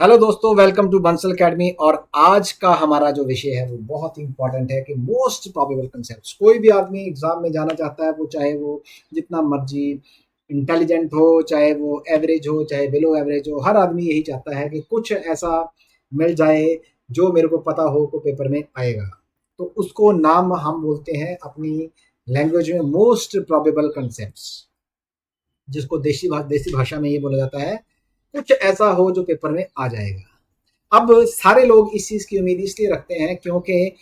Hello दोस्तों, welcome to Bansal academy. और आज का हमारा जो विषय है वो बहुत ही इंपॉर्टेंट है कि मोस्ट प्रोबेबल कंसेप्ट्स। कोई भी आदमी एग्जाम में जाना चाहता है, वो चाहे वो जितना मर्जी इंटेलिजेंट हो, चाहे वो एवरेज हो, चाहे बिलो एवरेज हो, हर आदमी यही चाहता है कि कुछ ऐसा मिल जाए जो मेरे को पता हो को पेपर में आएगा। तो उसको नाम हम बोलते हैं अपनी लैंग्वेज में मोस्ट प्रोबेबल कंसेप्ट्स, जिसको देसी भाषा में ये बोला जाता है कुछ ऐसा हो जो पेपर में आ जाएगा। अब सारे लोग इस चीज की उम्मीद इसलिए रखते हैं क्योंकि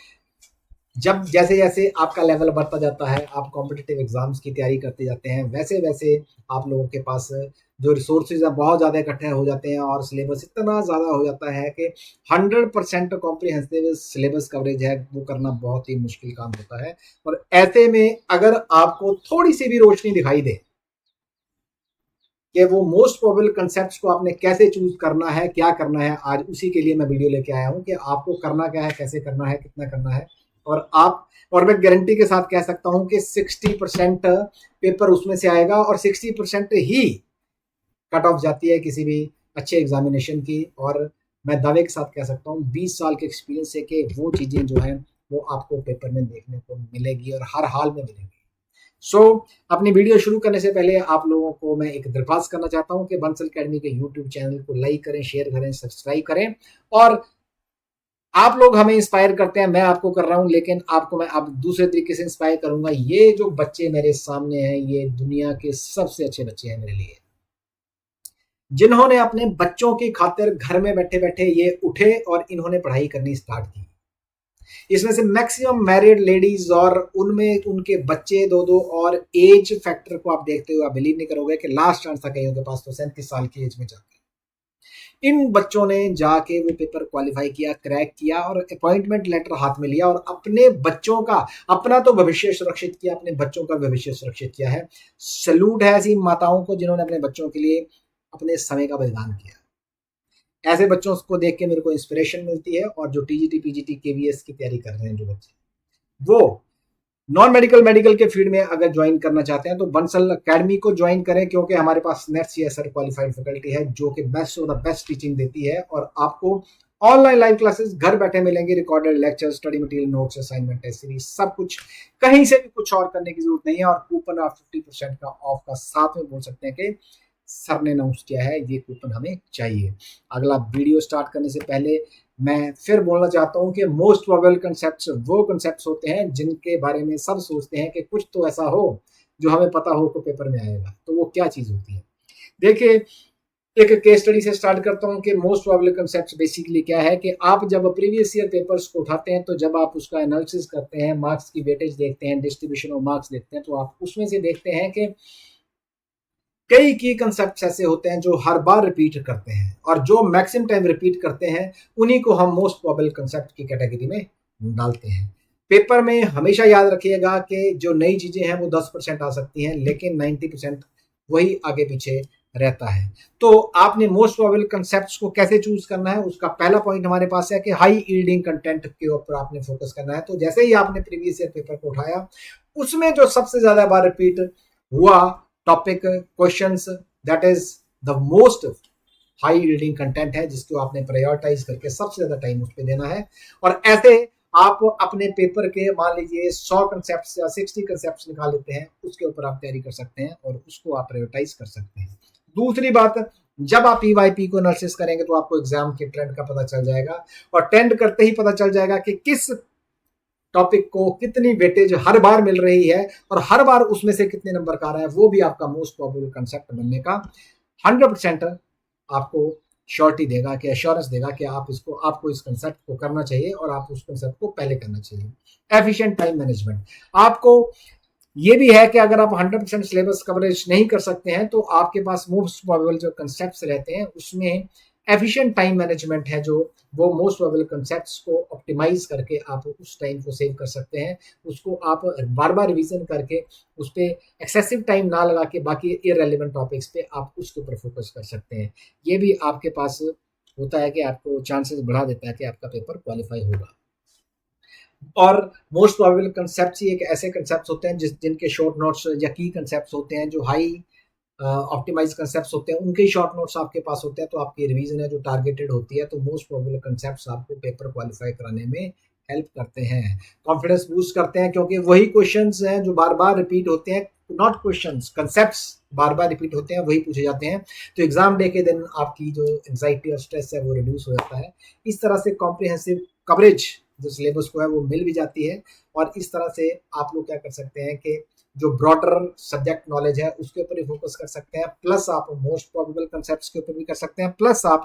जब जैसे जैसे आपका लेवल बढ़ता जाता है, आप कॉम्पिटिटिव एग्जाम्स की तैयारी करते जाते हैं, वैसे वैसे आप लोगों के पास जो रिसोर्सेज है बहुत ज़्यादा इकट्ठे हो जाते हैं और सिलेबस इतना ज़्यादा हो जाता है कि 100% कॉम्प्रिहेंसिव सिलेबस कवरेज है वो करना बहुत ही मुश्किल काम होता है। और ऐसे में अगर आपको थोड़ी सी भी रोशनी दिखाई दे कि वो मोस्ट प्रोबेबल कंसेप्ट्स को आपने कैसे चूज करना है, क्या करना है, आज उसी के लिए मैं वीडियो लेके आया हूं कि आपको करना क्या है, कैसे करना है, कितना करना है। और मैं गारंटी के साथ कह सकता हूं कि 60% पेपर उसमें से आएगा और 60% ही कट ऑफ जाती है किसी भी अच्छे एग्जामिनेशन की। और मैं दावे के साथ कह सकता हूँ 20 साल के एक्सपीरियंस से कि वो चीज़ें जो हैं वो आपको पेपर में देखने को मिलेगी और हर हाल में मिलेंगी। अपनी वीडियो शुरू करने से पहले आप लोगों को मैं एक दरख्वास्त करना चाहता हूं कि बंसल एकेडमी के यूट्यूब चैनल को लाइक करें, शेयर करें, सब्सक्राइब करें। और आप लोग हमें इंस्पायर करते हैं, मैं आपको कर रहा हूं, लेकिन आपको मैं अब दूसरे तरीके से इंस्पायर करूंगा। ये जो बच्चे मेरे सामने हैं ये दुनिया के सबसे अच्छे बच्चे हैं मेरे लिए, जिन्होंने अपने बच्चों की खातिर घर में बैठे बैठे ये उठे और इन्होंने पढ़ाई करनी स्टार्ट की। इसमें से मैक्सिमम मैरिड लेडीज और उनमें उनके बच्चे दो दो, और एज फैक्टर को आप देखते हुए आप बिलीव नहीं करोगे कि लास्ट चांस था कईयों के पास तो 37 साल की एज में जाकर इन बच्चों ने जाके वो पेपर क्वालिफाई किया, क्रैक किया और अपॉइंटमेंट लेटर हाथ में लिया और अपने बच्चों का, अपना तो भविष्य सुरक्षित किया, अपने बच्चों का भविष्य सुरक्षित किया है। सैल्यूट है ऐसी माताओं को जिन्होंने अपने बच्चों के लिए अपने समय का बलिदान किया। ऐसे बच्चों को देख के मेरे को इंस्पिरेशन मिलती है। और जो टीजीटी पीजीटी केवीएस की तैयारी कर रहे हैं जो बच्चे, वो नॉन मेडिकल मेडिकल के फील्ड में अगर ज्वाइन करना चाहते हैं तो बंसल एकेडमी को ज्वाइन करें, क्योंकि हमारे पास नेट सीएसआर क्वालिफाइड फैकल्टी है जो कि best of the best teaching देती है। और आपको ऑनलाइन लाइव क्लासेस घर बैठे मिलेंगे, recorded lecture, study material, notes, assignment, test series, सब कुछ। कहीं से भी कुछ और करने की जरूरत नहीं है। और कूपन आप 50% का ऑफ का साथ में बोल सकते हैं कि सर ने अनाउंस किया है, ये कूपन हमें चाहिए। अगला वीडियो स्टार्ट करने से पहले मैं फिर बोलना चाहता हूं कि मोस्ट प्रोबेबल कंसेप्ट्स वो कंसेप्ट्स होते हैं जिनके बारे में सब सोचते हैं कि कुछ तो ऐसा हो जो हमें पता हो तो पेपर में आएगा। तो वो क्या चीज होती है, देखिए एक केस स्टडी से स्टार्ट करता हूं कि मोस्ट प्रोबेबल कंसेप्ट्स बेसिकली क्या है कि आप जब प्रीवियस ईयर पेपर्स को उठाते हैं तो जब आप उसका एनालिसिस करते हैं, मार्क्स की वेटेज देखते हैं, डिस्ट्रीब्यूशन ऑफ मार्क्स देखते हैं, तो आप उसमें से देखते हैं कि कई की कंसेप्ट ऐसे होते हैं जो हर बार रिपीट करते हैं, और जो मैक्सिमम टाइम रिपीट करते हैं उन्हीं को हम मोस्ट प्रोबेबल कंसेप्ट की कैटेगरी में डालते हैं। पेपर में हमेशा याद रखिएगा कि जो नई चीजें हैं वो 10% आ सकती हैं, लेकिन 90% वही आगे पीछे रहता है। तो आपने मोस्ट प्रोबेबल कंसेप्ट को कैसे चूज करना है, उसका पहला पॉइंट हमारे पास है कि हाई यील्डिंग कंटेंट के ऊपर आपने फोकस करना है। तो जैसे ही आपने प्रीवियस ईयर पेपर को उठाया, उसमें जो सबसे ज्यादा बार रिपीट हुआ topic, questions, that is the most high yielding content है, जिसको आपने प्रायोरिटाइज करके सबसे ज्यादा टाइम उस पर देना है। और ऐसे आप अपने पेपर के मान लीजिए 100 कंसेप्ट या 60 कंसेप्ट निकाल लेते हैं, उसके ऊपर आप तैयारी कर सकते हैं और उसको आप प्रायोरिटाइज कर सकते हैं। दूसरी बात, जब आप पीवाईपी को एनालिसिस करेंगे तो आपको एग्जाम के ट्रेंड का पता चल जाएगा, और ट्रेंड करते ही पता चल जाएगा कि किस टॉपिक को कितनी वेटेज हर बार मिल रही है और हर बार उसमें से कितने नंबर का आ रहा है। वो भी आपका मोस्ट प्रोबेबल कंसेप्ट बनने का 100% आपको श्योरिटी देगा, कि एश्योरेंस देगा कि आपको इस कंसेप्ट को करना चाहिए और आप उस कंसेप्ट को पहले करना चाहिए। एफिशिएंट टाइम मैनेजमेंट, आपको ये भी है कि अगर आप 100% सिलेबस कवरेज नहीं कर सकते हैं तो आपके पास मोस्ट प्रोबेबल जो कंसेप्ट्स रहते हैं उसमें एफिशिएंट टाइम मैनेजमेंट है, जो वो मोस्ट प्रोबेबल कंसेप्ट्स को ऑप्टिमाइज करके आप उस टाइम को सेव कर सकते हैं। उसको आप बार बार रिवीजन करके उस पर एक्सेसिव टाइम ना लगा के बाकी इररेलेवेंट टॉपिक्स पे आप उसके ऊपर फोकस कर सकते हैं। ये भी आपके पास होता है कि आपको चांसेस बढ़ा देता है कि आपका पेपर क्वालिफाई होगा। और मोस्ट प्रोबेबल कंसेप्ट ही एक ऐसे कंसेप्ट होते हैं जिनके शॉर्ट नोट्स या की कंसेप्ट होते हैं जो हाई ऑप्टिमाइज कंसेप्ट्स होते हैं, उनके ही शॉर्ट नोट्स आपके पास होते हैं, तो आपकी रिवीजन है जो टारगेटेड होती है, तो मोस्ट प्रोबेबल कंसेप्ट्स आपको पेपर क्वालिफाई कराने में हेल्प करते हैं, कॉन्फिडेंस बूस्ट करते हैं, क्योंकि वही क्वेश्चंस हैं जो बार बार रिपीट होते हैं, not questions, concepts bar bar repeat होते हैं, वही पूछे जाते हैं। तो एग्जाम डे के दिन आपकी जो एंजाइटी और स्ट्रेस है वो रिड्यूस हो जाता है। इस तरह से कॉम्प्रिहेंसिव कवरेज जो सिलेबस को है वो मिल भी जाती है, और इस तरह से आप लोग क्या कर सकते हैं कि जो ब्रॉडर सब्जेक्ट नॉलेज है उसके ऊपर ही फोकस कर सकते हैं, प्लस आप मोस्ट प्रोबेबल कंसेप्ट्स के ऊपर भी कर सकते हैं, प्लस आप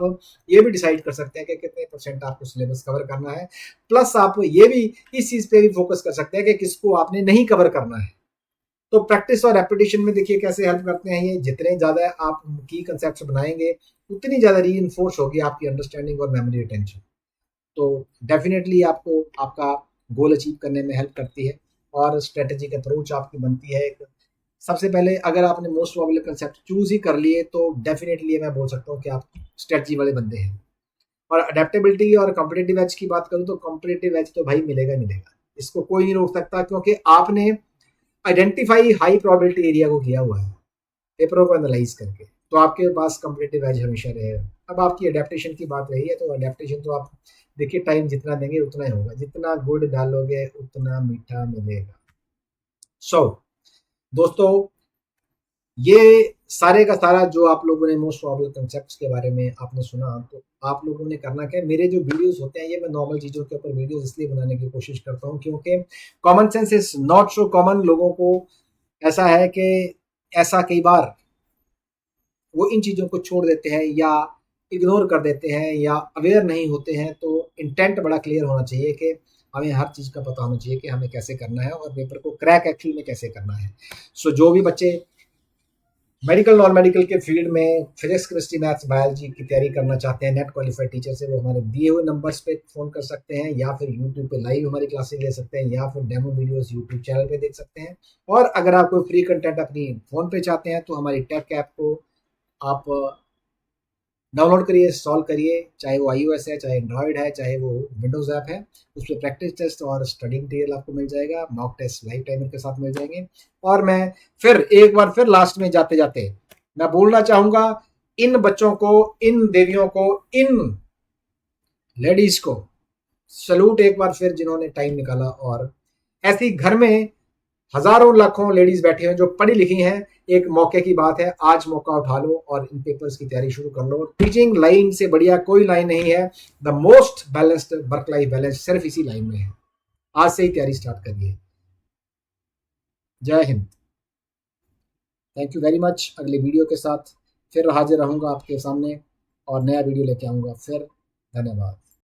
ये भी डिसाइड कर सकते हैं कि कितने परसेंट आपको सिलेबस कवर करना है, प्लस आप ये भी इस चीज पे भी फोकस कर सकते हैं कि किसको आपने नहीं कवर करना है। तो प्रैक्टिस और रेपिटेशन में देखिए कैसे हेल्प करते हैं ये, जितने ज्यादा आप की कंसेप्ट्स बनाएंगे उतनी ज्यादा रीइंफोर्स होगी आपकी अंडरस्टैंडिंग और मेमोरी रिटेंशन। तो डेफिनेटली आपको आपका गोल अचीव करने में हेल्प करती है, और स्ट्रेटेजिक अप्रोच आपकी बनती है एक। सबसे पहले अगर आपने मोस्ट प्रोबेबल कंसेप्ट चूज ही कर लिए तो डेफिनेटली मैं बोल सकता हूँ कि आप स्ट्रेटजी वाले बंदे हैं। और अडेप्टेबिलिटी और कॉम्पिटेटिव एज की बात करूँ तो कॉम्पिटेटिव एज तो भाई मिलेगा ही मिलेगा, इसको कोई नहीं रोक सकता, क्योंकि आपने आइडेंटिफाई हाई प्रोबेबिलिटी एरिया को किया हुआ है पेपरों को एनालाइज करके, तो आपके पास कॉम्पिटेटिव एज हमेशा रहेगा। अब आपकी अडेप्टेशन की बात रही है, तो अडेप्टेशन तो आप देखिए टाइम जितना देंगे उतना ही होगा, जितना गुड़ डालोगे उतना मीठा मिलेगा। सो दोस्तों, ये सारे का सारा जो आप लोगों ने मोस्ट प्रोबेबल कंसेप्ट्स के बारे में आपने सुना, तो आप लोगों ने करना क्या है, मेरे जो वीडियोस होते हैं ये मैं नॉर्मल चीज़ों के ऊपर वीडियोस इसलिए बनाने की कोशिश करता हूँ क्योंकि common sense is not so common. लोगों को ऐसा है कि ऐसा कई बार वो इन चीज़ों को छोड़ देते हैं या इग्नोर कर देते हैं या अवेयर नहीं होते हैं। तो इंटेंट बड़ा क्लियर होना चाहिए कि हमें हर चीज़ का पता होना चाहिए कि हमें कैसे करना है और पेपर को क्रैक एक्चुअल में कैसे करना है। सो जो भी बच्चे मेडिकल नॉन मेडिकल के फील्ड में फिजिक्स केमिस्ट्री मैथ्स बायोलॉजी की तैयारी करना चाहते हैं नेट क्वालिफाइड टीचर से, वो हमारे दिए हुए नंबर्स पे फ़ोन कर सकते हैं, या फिर यूट्यूब पे लाइव हमारी क्लासेस ले सकते हैं, या फिर डेमो वीडियोस यूट्यूब चैनल पे देख सकते हैं। और अगर आप कोई फ्री कंटेंट अपनी फ़ोन पे चाहते हैं तो हमारी टेक ऐप को आप डाउनलोड करिए, इंस्टॉल करिए, चाहे वो iOS है, चाहे एंड्रॉयड है, चाहे वो विंडोज़ ऐप है। उसमें प्रैक्टिस टेस्ट और स्टडी मटेरियल आपको मिल जाएगा, मॉक टेस्ट लाइव टाइमर के साथ मिल जाएंगे। और मैं फिर एक बार फिर लास्ट में जाते जाते मैं बोलना चाहूँगा इन बच्चों को, इन देवियों को, इन लेडीज़ को सैल्यूट एक बार फिर जिन्होंने टाइम निकाला, और ऐसी घर में हजारों लाखों लेडीज बैठी हैं जो पढ़ी लिखी हैं। एक मौके की बात है, आज मौका उठा लो और इन पेपर्स की तैयारी शुरू कर लो। टीचिंग लाइन से बढ़िया कोई लाइन नहीं है। The most balanced work life balance सिर्फ इसी लाइन में है। आज से ही तैयारी स्टार्ट करिए। जय Hind. Thank you very much. अगले वीडियो के साथ फिर हाजिर रहूंगा आपके सामने और नया वीडियो लेके आऊंगा फिर। धन्यवाद।